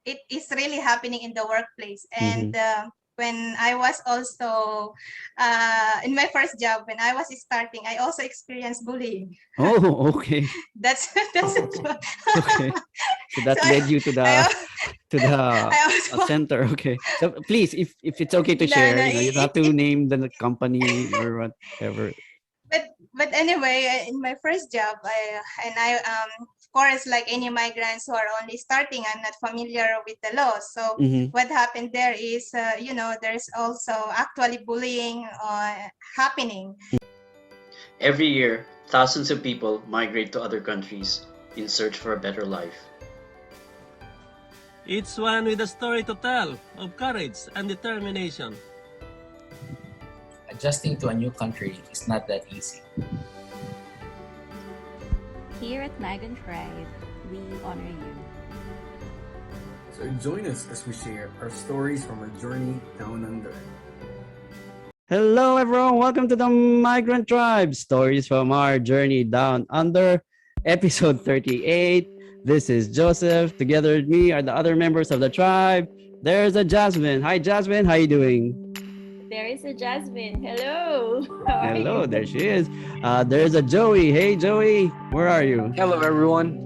it is really happening in the workplace. Mm-hmm. And when I was also in my first job, when I was starting, I also experienced bullying. Oh, okay. That's that's it. Okay. So So that led you to the I, to the I also center. Okay. So please, if it's okay to no, share, no, you don't have to it name the company or whatever. but anyway, in my first job, I of course, like any migrants who are only starting, I'm not familiar with the law. So Mm-hmm. what happened there is, there's also actually bullying happening. Every year, thousands of people migrate to other countries in search for a better life. Each one with a story to tell of courage and determination. Adjusting to a new country is not that easy. Here at Migrant Tribe, we honor you. So join us as we share our stories from our journey down under. Hello, everyone. Welcome to the Migrant Tribe Stories from Our Journey Down Under, episode 38. This is Joseph. Together with me are the other members of the tribe. There's a Jasmine. Hi, Jasmine. How you doing? There is a Jasmine. Hello. How are Hello, you? there she is. There's a Joey. Hey, Joey. Where are you? Hello, everyone.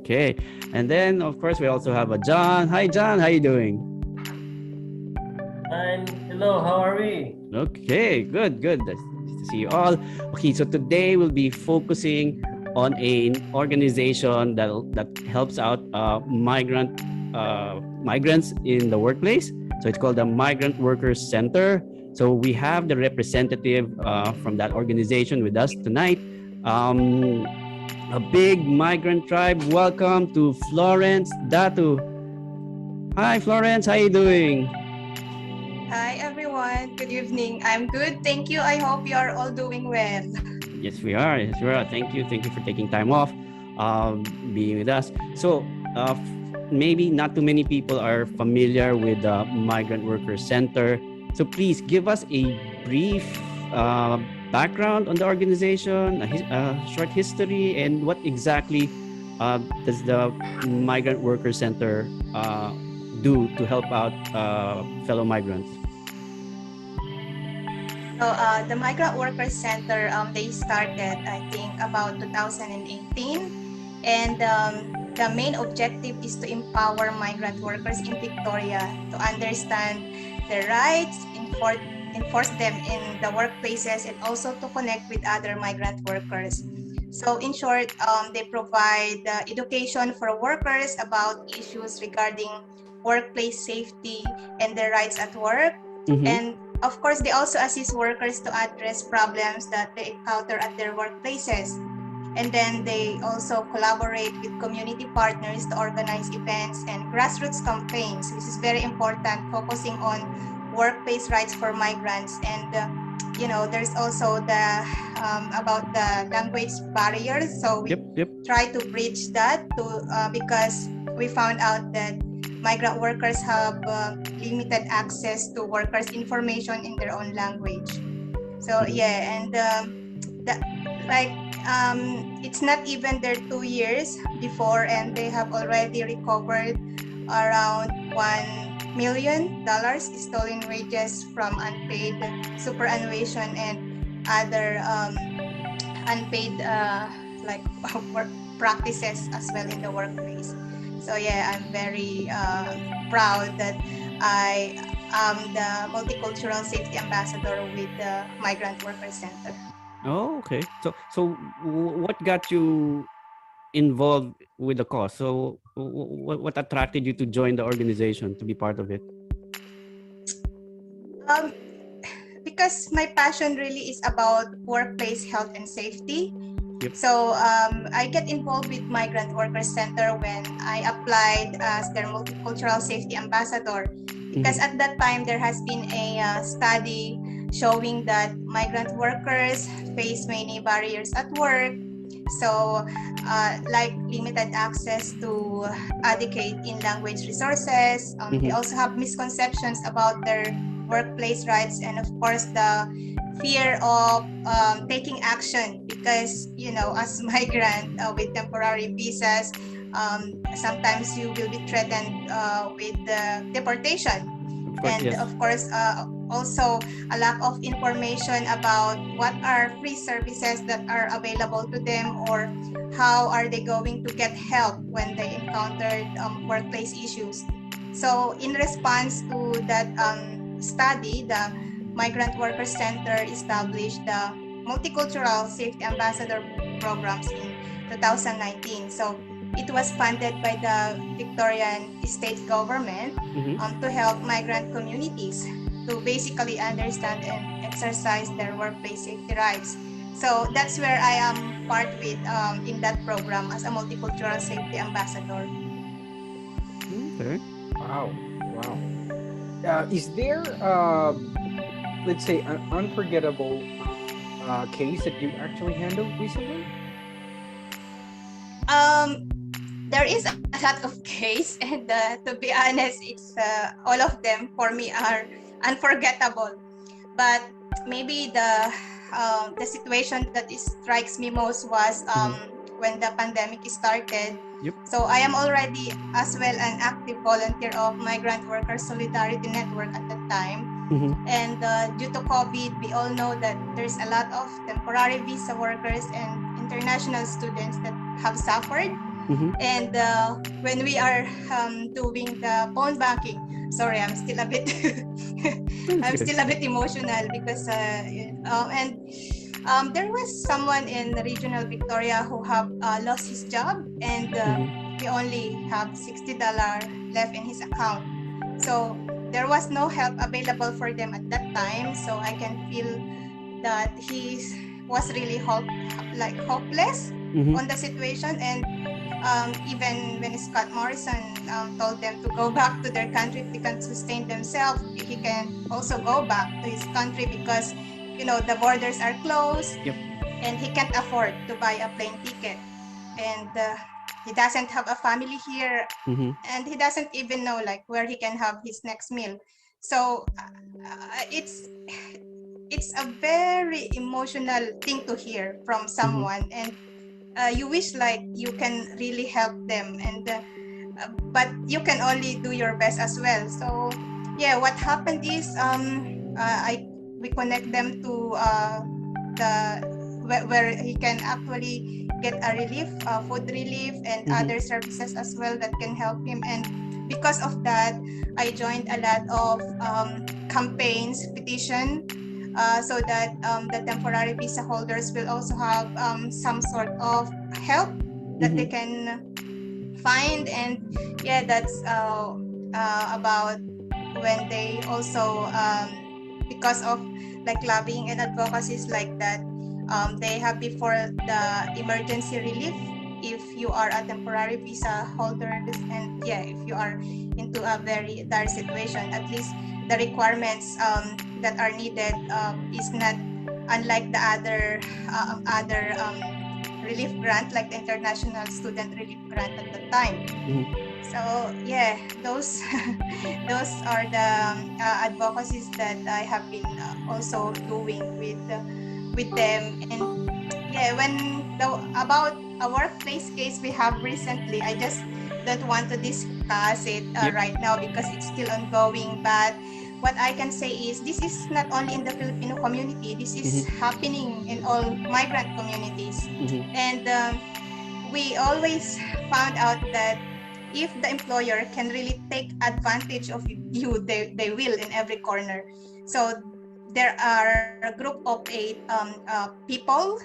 Okay. And then, of course, we also have a John. Hi, John. How you doing? And hello, how are we? Okay, good. Nice to see you all. Okay, so today we'll be focusing on an organization that helps out migrants in the workplace. So it's called the Migrant Workers Centre. So we have the representative from that organization with us tonight. A big migrant tribe. Welcome to Florence Datu. Hi, Florence. How you doing? Hi everyone. Good evening. I'm good. Thank you. I hope you are all doing well. Yes, we are. Yes, we are. Thank you. Thank you for taking time off, being with us. So, maybe not too many people are familiar with the Migrant Workers Center. So, please give us a brief background on the organization, a short history, and what exactly does the Migrant Workers Center do to help out fellow migrants? So the Migrant Workers Center, they started, I think, about 2018. And the main objective is to empower migrant workers in Victoria to understand their rights, enforce them in the workplaces, and also to connect with other migrant workers. So in short, they provide education for workers about issues regarding workplace safety and their rights at work. Mm-hmm. And of course, they also assist workers to address problems that they encounter at their workplaces. And then they also collaborate with community partners to organize events and grassroots campaigns. This is very important, focusing on workplace rights for migrants. And there's also the about the language barriers. So we try to bridge that because we found out that migrant workers have limited access to workers' information in their own language. So yeah, and it's not even their 2 years before, and they have already recovered around $1 million stolen wages from unpaid superannuation and other unpaid work practices as well in the workplace. So yeah, I'm very proud that I am the multicultural safety ambassador with the Migrant Workers Centre. Oh, okay. So what got you involved with the cause? So what attracted you to join the organization, to be part of it? Because my passion really is about workplace health and safety. Yep. So I get involved with Migrant Workers Centre when I applied as their multicultural safety ambassador, because at that time there has been a study showing that migrant workers face many barriers at work. So like limited access to adequate in language resources. They also have misconceptions about their workplace rights, and of course the fear of taking action, because as migrant with temporary visas, Sometimes you will be threatened with deportation. Of course, And yes. of course, also a lack of information about what are free services that are available to them, or how are they going to get help when they encountered workplace issues. So in response to that study, the Migrant Workers Centre established the Multicultural Safety Ambassador programs in 2019. So it was funded by the Victorian state government Mhm. to help migrant communities to basically understand and exercise their workplace safety rights. So that's where I am part with in that program as a multicultural safety ambassador. Okay. Wow. Wow. Is there, let's say, an unforgettable case that you actually handled recently? There is a lot of case, and to be honest, it's all of them for me are unforgettable. But maybe the situation that strikes me most was when the pandemic started. Yep. So I am already as well an active volunteer of Migrant Workers Solidarity Network at that time. Mhm. And due to COVID, we all know that there's a lot of temporary visa workers and international students that have suffered. Mhm. And when we are doing the phone banking, sorry, I'm still a bit I'm That's good. still a bit emotional because there was someone in regional Victoria who have lost his job, and he only have $60 left in his account. So there was no help available for them at that time. So I can feel that he was really hopeless Mhm. on the situation. And even when Scott Morrison told them to go back to their country if they can sustain themselves, he can also go back to his country because the borders are closed. Yep. And he can't afford to buy a plane ticket, and he doesn't have a family here, Mhm. and he doesn't even know where he can have his next meal. So it's a very emotional thing to hear from someone, and you wish you can really help them, and but you can only do your best as well. So yeah, what happened is we connect them to the where he can actually get a relief, food relief, and other services as well that can help him. And because of that, I joined a lot of campaigns, petition, so that the temporary visa holders will also have some sort of help that they can find. And yeah, that's about when they also because of lobbying and advocacies like that, they have before the emergency relief if you are a temporary visa holders, and yeah, if you are into a very dire situation, at least the requirements that are needed is not unlike the other relief grant, like the international student relief grant at the time. So yeah, those those are the advocacies that I have been also doing with them. And yeah, about a workplace case we have recently, I just don't want to discuss it right now because it's still ongoing. But what I can say is this is not only in the Filipino community, this is happening in all migrant communities. And we always found out that if the employer can really take advantage of you, they will in every corner. So there are a group of 8 people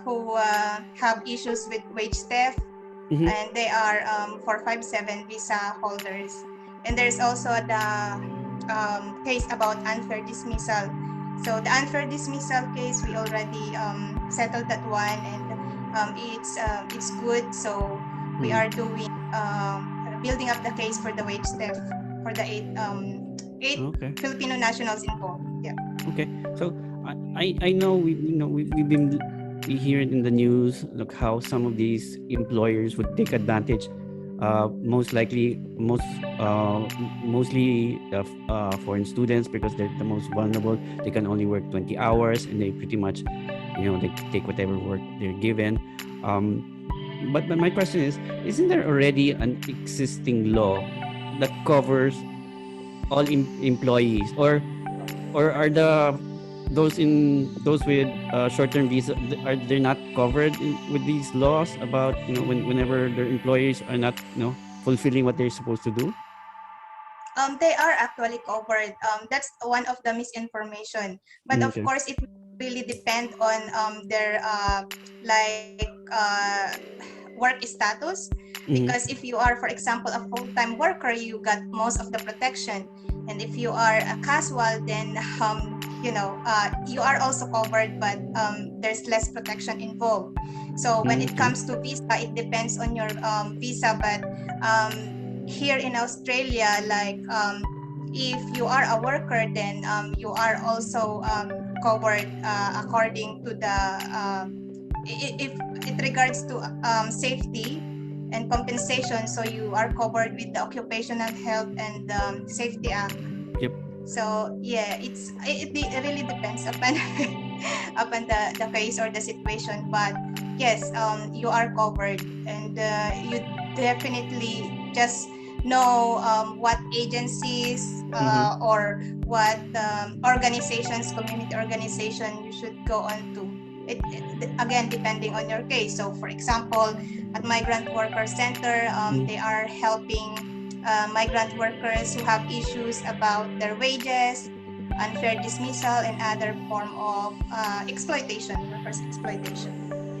who have issues with wage theft, and they are 457 visa holders. And there's also the case about unfair dismissal. So the unfair dismissal case, we already settled that one, and it's good. So we are doing building up the case for the wage theft for the 8 Filipino nationals involved. Yeah. Okay. So I know we hear it in the news, look how some of these employers would take advantage, mostly foreign students, because they're the most vulnerable. They can only work 20 hours and they pretty much they take whatever work they're given. but my question is, isn't there already an existing law that covers all employees, or are those with short-term visa, are they not covered with these laws about, whenever their employees are not, fulfilling what they're supposed to do? They are actually covered. That's one of the misinformation. But of Okay. course, it really depend on their like work status. Mhm. Because if you are, for example, a full-time worker, you got most of the protection. And if you are a casual, then you are also covered, but there's less protection involved. So when it Okay. comes to visa, it depends on your visa. But here in Australia, like if you are a worker, then you are also covered according to the if it regards to safety and compensation. So you are covered with the Occupational Health and Safety Act. Yep. So yeah, it really depends upon upon the case or the situation. But yes, you are covered, and you definitely just know what agencies or what organizations, community organization you should go on to. Again, depending on your case. So for example, at Migrant Workers Centre, they are helping migrant workers who have issues about their wages, unfair dismissal, and other form of exploitation, workers exploitation.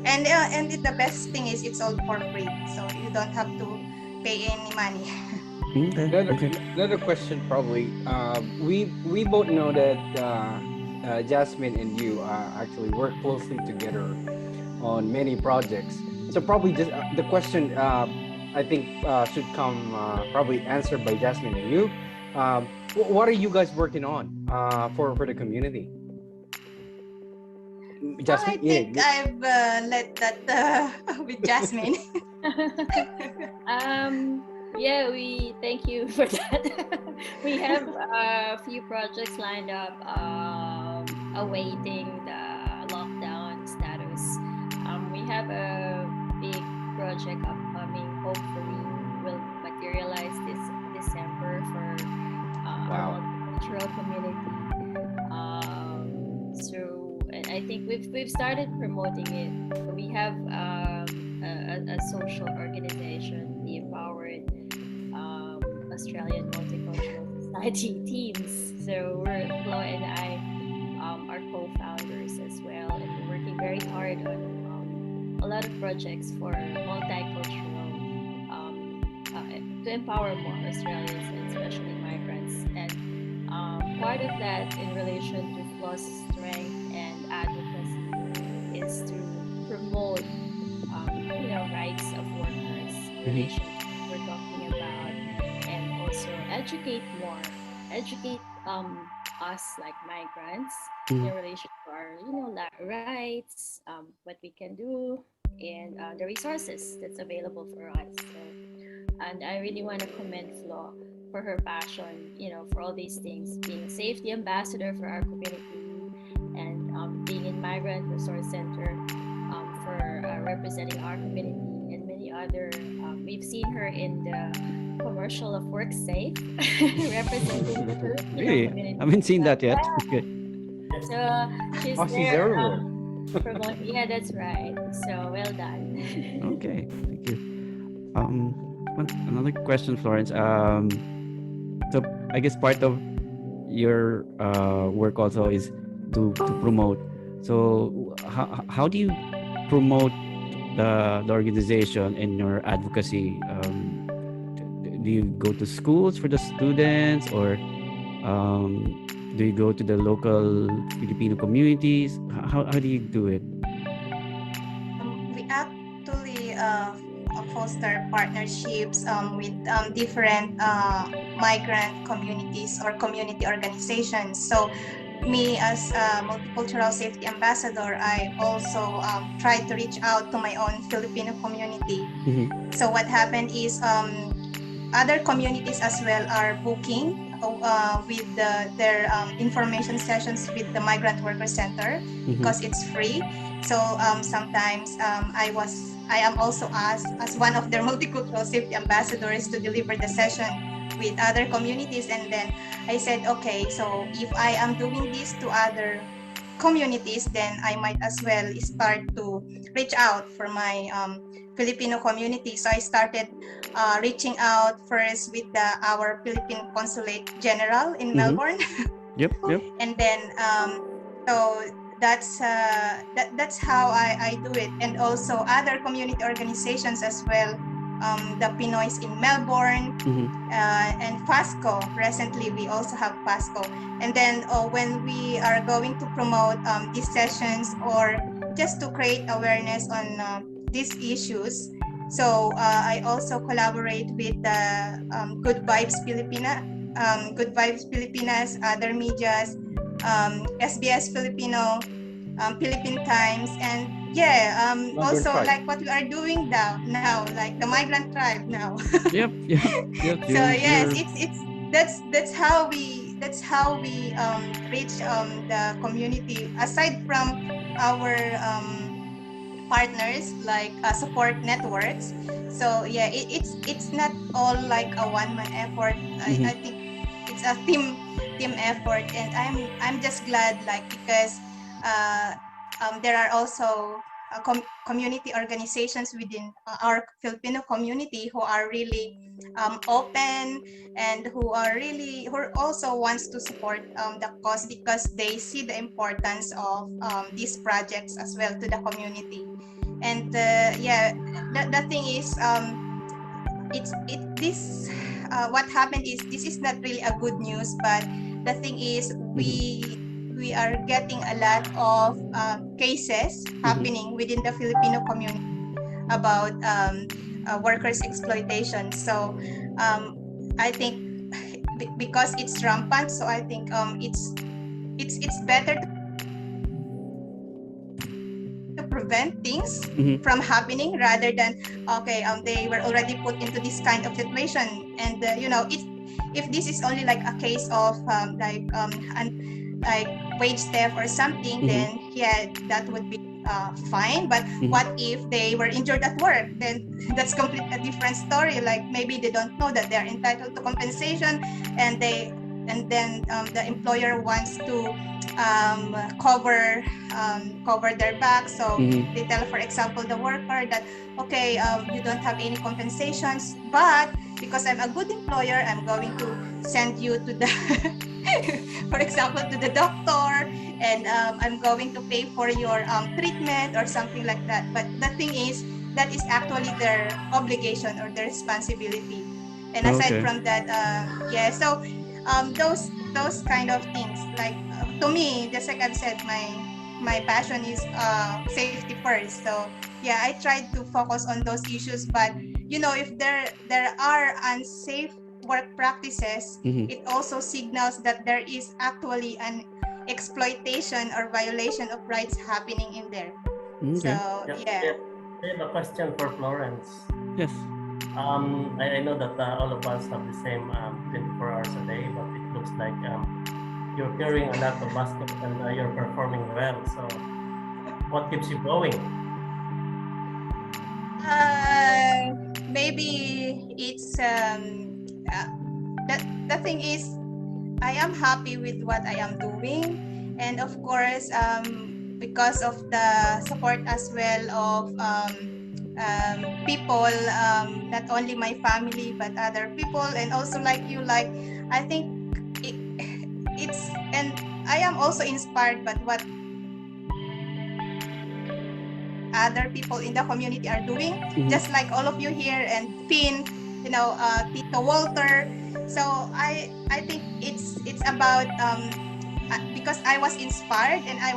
And the best thing is it's all for free, so you don't have to pay any money. Okay. Another, Okay. another question, probably. We both know that Jasmine and you actually work closely together on many projects. So probably just the question I think should come probably answered by Jasmine and you. What are you guys working on for the community? I Jasmine, think yeah. I've let that with Jasmine. Yeah, we thank you for that. We have a few projects lined up, awaiting the lockdown status. We have a big project upcoming. Hopefully, will materialize this December for our Wow. multicultural community. So I think we've started promoting it. We have a social organization, the Empowered Australian Multicultural Society teams. So Flo and I are co-founders as well, and we're working very hard on a lot of projects for multicultural to empower more Australians and especially migrants. And part of that, in relation to Flo's strength and advocacy, is to promote rights of workers, relations we're talking about, and also educate us like migrants in relation to our rights, what we can do, and the resources that's available for us. So, and I really want to commend Flo for her passion, for all these things, being a safety ambassador for our community, and being in Migrant Resource Center for representing our community, and many other. We've seen her in the commercial of WorkSafe, representing the Filipino Really? community. I haven't seen that yet. Okay. So she's Oh, she's there everywhere. promoting. Yeah, that's right. So well done. Okay. Thank you. Another question, Florence. So I guess part of your work also is to promote. So how do you promote the organization and your advocacy? Do you go to schools for the students, or do you go to the local Filipino communities? How do you do it? We actually foster partnerships with different migrant communities or community organizations. So me as a multicultural safety ambassador, I also try to reach out to my own Filipino community. So what happened is other communities as well are booking with their information sessions with the Migrant Workers Centre because it's free. So sometimes I was I am also asked as one of their multicultural safety ambassadors to deliver the session with other communities. And then I said, okay, so if I am doing this to other communities, then I might as well start to reach out for my Filipino community. So I started reaching out first with our Philippine Consulate General in Melbourne. Yep. And then so that's how I do it, and also other community organizations as well, the Pinoys in Melbourne, and FASCO. Recently we also have FASCO. And then when we are going to promote these sessions or just to create awareness on these issues, so I also collaborate with the Good Vibes Filipinas, other medias, SBS Filipino, Philippine Times, and also Tribe. like what we are doing now, like the Migrant Tribe now. Yep. So yes, it's that's how we reach the community, aside from our partners like support networks. So yeah, it's not all like a one-man effort. I think it's a team effort, and I'm just glad, like, because there are also community organizations within our Filipino community who are really open, and who also wants to support the cause, because they see the importance of these projects as well to the community. And the thing is, what happened is, this is not really a good news, but the thing is, we are getting a lot of cases happening within the Filipino community about workers exploitation. So I think because it's rampant, so I think it's better to prevent things from happening, rather than they were already put into this kind of situation. And if this is only like a case of like wage theft or something, then that would be fine. But what if they were injured at work? Then that's completely a different story. Like maybe they don't know that they are entitled to compensation, and then the employer wants to cover their back. So they tell, for example, the worker that, okay, you don't have any compensations, but because I'm a good employer, I'm going to send you to the for example, to the doctor, and I'm going to pay for your treatment or something like that. But the thing is, that is actually their obligation or their responsibility. And aside from that, so those kind of things, like to me, just like I've said, my passion is safety first. So yeah, I tried to focus on those issues. But if there are unsafe work practices, it also signals that there is actually an exploitation or violation of rights happening in there. So yeah. I have a question for Florence. Yes. I know that all of us have the same 24 hours a day, but it looks like you're carrying a lot of baskets and you're performing well. So what keeps you going? Maybe it's the thing is, I am happy with what I am doing, and of course because of the support as well of people, not only my family but other people, and also like you, like I think it's, and I am also inspired by what other people in the community are doing, just like all of you here, and Finn, Tito Walter. So I think it's about because I was inspired, and I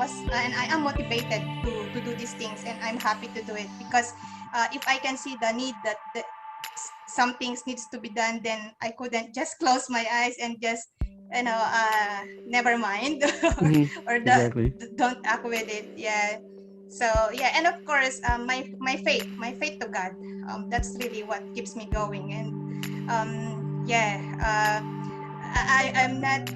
am motivated to do these things, and I'm happy to do it, because if I can see the need that some things needs to be done, then I couldn't just close my eyes and just never mind or Exactly. don't act with it. Yeah. So yeah, and of course my faith to God, that's really what keeps me going. And I'm not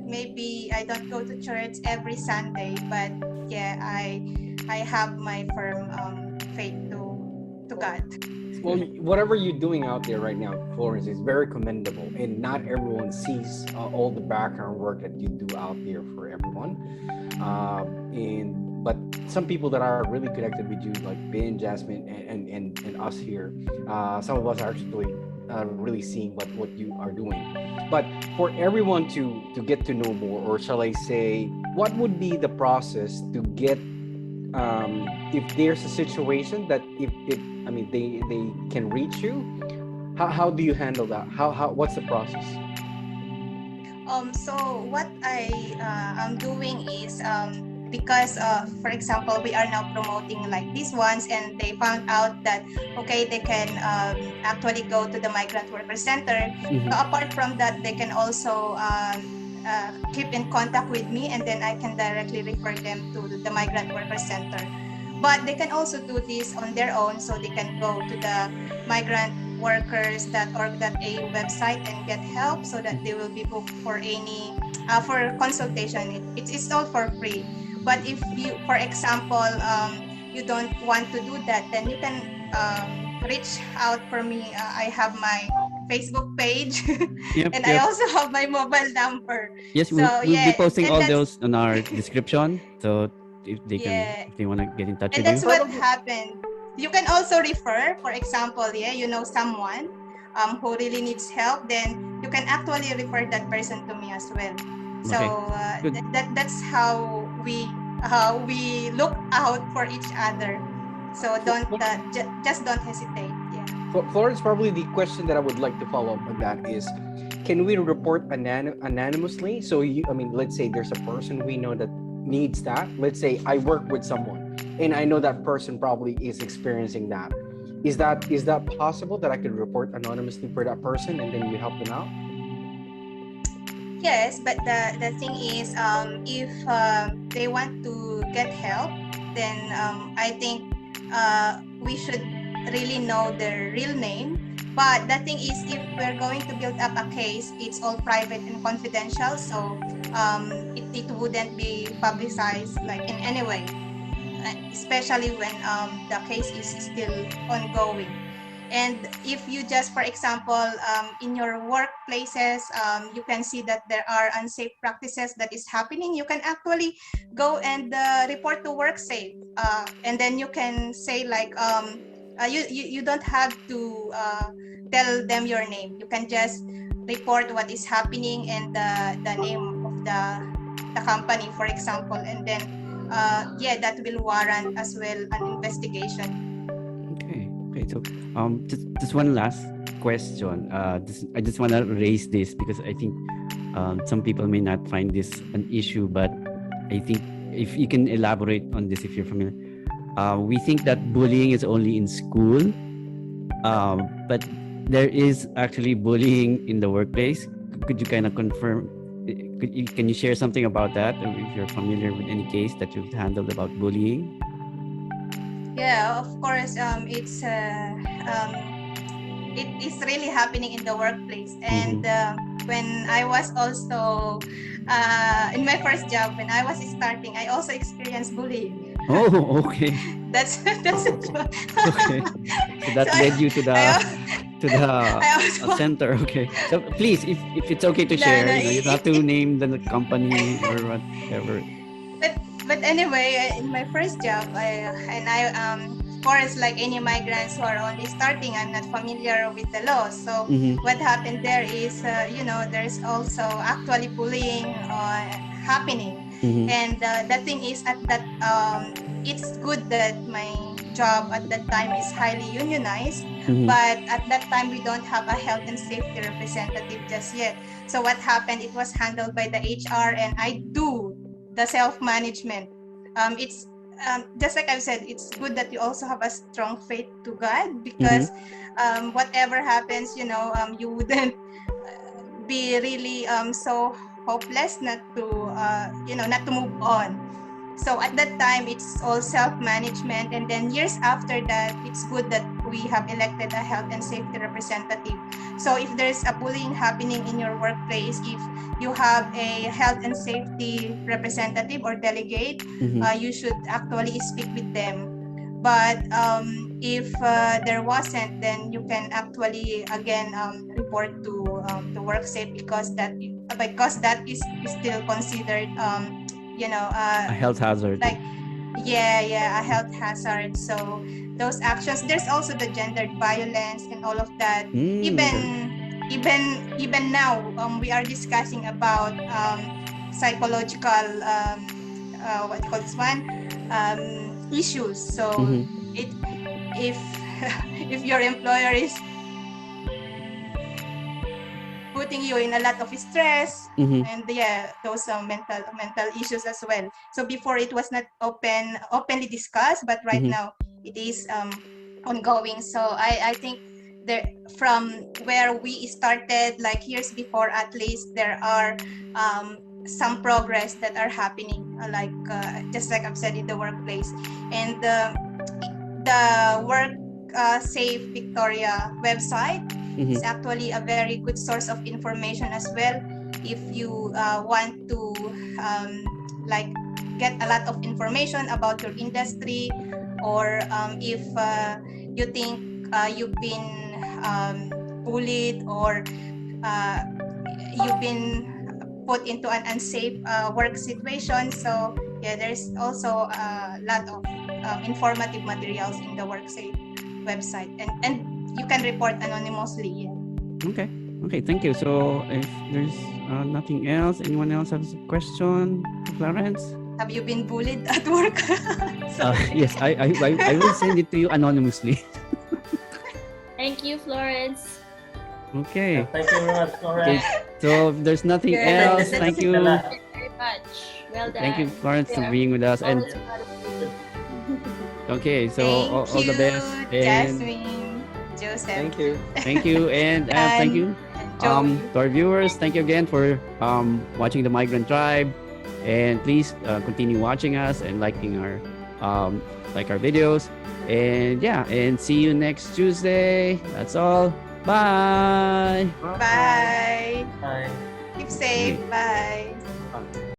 maybe I don't go to church every Sunday, but yeah, I have my firm faith to to God. Well, whatever you're doing out there right now, Florence, is very commendable, and not everyone sees all the background work that you do out there for everyone. But some people that are really connected with you, like Ben, Jasmine, and us here, some of us are actually really seeing what you are doing. But for everyone to get to know more, or shall I say, what would be the process to get if there's a situation that if I mean they can reach you, how do you handle that? How what's the process? So what I am doing is because for example we are now promoting like these ones, and they found out that okay, they can actually go to the Migrant Workers Centre. Mhm. So apart from that, they can also keep in contact with me, and then I can directly refer them to the Migrant Workers Centre. But they can also do this on their own, so they can go to the migrantworkers.org.au website and get help, so that they will be booked for any for consultation. It's all for free. But if you, for example, you don't want to do that, then you can reach out for me. I have my Facebook page, Yep, and I yep. also have my mobile number. Yes, So we'll be yeah, posting and all that's those on our description. So if they yeah. if they want to get in touch And with you. that's what happened. You can also refer, for example, you know someone who really needs help, then you can actually refer that person to me as well. So Okay, good. that's how we look out for each other. So don't just don't hesitate. Yeah. Florence, probably the question that I would like to follow up on that is, can we report anonymously? So I mean, let's say there's a person we know that needs that. Let's say I work with someone, and I know that person probably is experiencing that. Is that possible that I could report anonymously for that person, and then you help them out? Yes, but the thing is, if they want to get help, then I think we should really know their real name. But the thing is, if we're going to build up a case, it's all private and confidential, so it wouldn't be publicized like in any way, especially when the case is still ongoing. And if you just, for example, in your workplaces, you can see that there are unsafe practices that is happening, you can actually go and report to WorkSafe. And then you can say like, you don't have to tell them your name. You can just report what is happening and the name of the company, for example. And then, yeah, that will warrant as well an investigation. Okay. So just one last question. I just want to raise this because I think some people may not find this an issue, but I think if you can elaborate on this, if you're familiar. We think that bullying is only in school, but there is actually bullying in the workplace. Could you kind of confirm? Can you share something about that? If you're familiar with any case that you've handled about bullying? Yeah, of course. It is really happening in the workplace. And when I was also in my first job, when I was starting, I also experienced bullying. Oh, okay. That's Okay. So that led you to the center. Okay. So please, if it's okay to share, you don't have to name the company or whatever. But anyway, in my first job, of course, like any migrants who are only starting, I'm not familiar with the law. So what happened there is, there's also actually bullying happening. And the thing is, at that, it's good that my job at that time is highly unionized, but at that time we don't have a health and safety representative just yet. So what happened? It was handled by the HR, and I do the self-management. It's just like I've said, it's good that you also have a strong faith to God, because whatever happens, you wouldn't be really so hopeless not to move on. So at that time, it's all self-management. And then years after that, it's good that we have elected a health and safety representative. So if there's a bullying happening in your workplace, if you have a health and safety representative or delegate, you should actually speak with them. But if there wasn't, then you can actually again report to WorkSafe, because that is still considered A health hazard. like a health hazard. So those actions, there's also the gendered violence and all of that. Even now, we are discussing about psychological what do you call this one, issues. So it if if your employer is putting you in a lot of stress, and those mental issues as well. So before it was not openly discussed, but right now it is ongoing. So I think there, from where we started like years before, at least there are some progress that are happening, just like I've said, in the workplace. And the Work Safe Victoria website is actually a very good source of information as well, if you want to get a lot of information about your industry, or if you think you've been bullied, or you've been put into an unsafe work situation. So there's also a lot of informative materials in the WorkSafe website, and you can report anonymously. Okay, thank you. So if there's nothing else, anyone else has a question, Florence? Have you been bullied at work? Yes, I will send it to you anonymously. Thank you, Florence. Okay. Thank you very much, Florence. So if there's nothing else, thank you. Thank you very much. Well done. Thank you, Florence, for being with us. And Always proud of you. okay, so all the best. And Jasmine, Joseph. Thank you. thank you, and thank you to our viewers. Thank you again for watching the Migrant Tribe, and please continue watching us and liking our videos. And and see you next Tuesday. That's all. Bye. Bye. Bye. Keep safe. Bye.